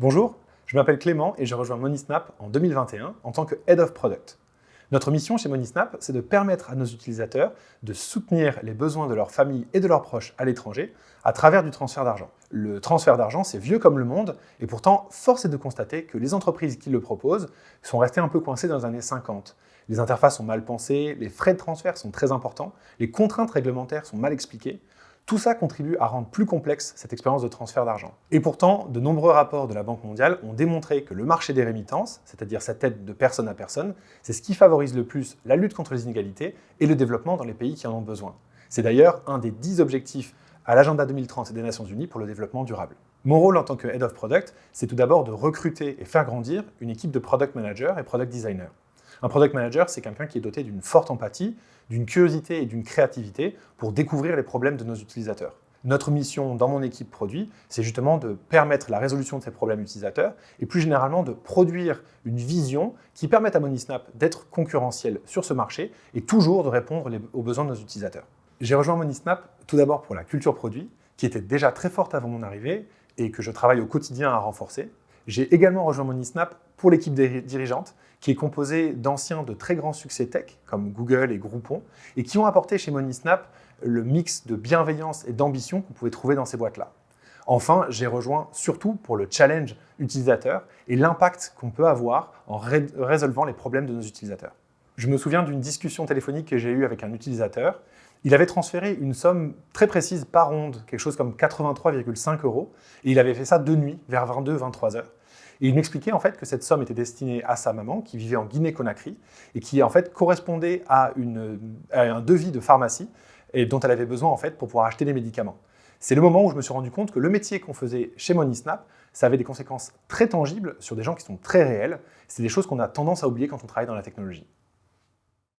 Bonjour, je m'appelle Clément et je rejoins Monisnap en 2021 en tant que Head of Product. Notre mission chez Monisnap, c'est de permettre à nos utilisateurs de soutenir les besoins de leur famille et de leurs proches à l'étranger à travers du transfert d'argent. Le transfert d'argent, c'est vieux comme le monde, et pourtant, force est de constater que les entreprises qui le proposent sont restées un peu coincées dans les années 50. Les interfaces sont mal pensées, les frais de transfert sont très importants, les contraintes réglementaires sont mal expliquées. Tout ça contribue à rendre plus complexe cette expérience de transfert d'argent. Et pourtant, de nombreux rapports de la Banque mondiale ont démontré que le marché des rémittances, c'est-à-dire cette aide de personne à personne, c'est ce qui favorise le plus la lutte contre les inégalités et le développement dans les pays qui en ont besoin. C'est d'ailleurs un des 10 objectifs à l'agenda 2030 des Nations Unies pour le développement durable. Mon rôle en tant que Head of Product, c'est tout d'abord de recruter et faire grandir une équipe de Product Manager et Product Designer. Un Product Manager, c'est quelqu'un qui est doté d'une forte empathie, d'une curiosité et d'une créativité pour découvrir les problèmes de nos utilisateurs. Notre mission dans mon équipe produit, c'est justement de permettre la résolution de ces problèmes utilisateurs et plus généralement de produire une vision qui permette à Monisnap d'être concurrentiel sur ce marché et toujours de répondre aux besoins de nos utilisateurs. J'ai rejoint Monisnap tout d'abord pour la culture produit, qui était déjà très forte avant mon arrivée et que je travaille au quotidien à renforcer. J'ai également rejoint Monisnap pour l'équipe dirigeante, qui est composée d'anciens de très grands succès tech, comme Google et Groupon, et qui ont apporté chez Monisnap le mix de bienveillance et d'ambition qu'on pouvait trouver dans ces boîtes-là. Enfin, j'ai rejoint surtout pour le challenge utilisateur et l'impact qu'on peut avoir en résolvant les problèmes de nos utilisateurs. Je me souviens d'une discussion téléphonique que j'ai eue avec un utilisateur. Il avait transféré une somme très précise par ronde, quelque chose comme 83,5 €, et il avait fait ça de nuit, vers 22-23 heures. Et il m'expliquait en fait que cette somme était destinée à sa maman, qui vivait en Guinée-Conakry, et qui en fait correspondait à un devis de pharmacie et dont elle avait besoin en fait pour pouvoir acheter des médicaments. C'est le moment où je me suis rendu compte que le métier qu'on faisait chez Monisnap, ça avait des conséquences très tangibles sur des gens qui sont très réels. C'est des choses qu'on a tendance à oublier quand on travaille dans la technologie.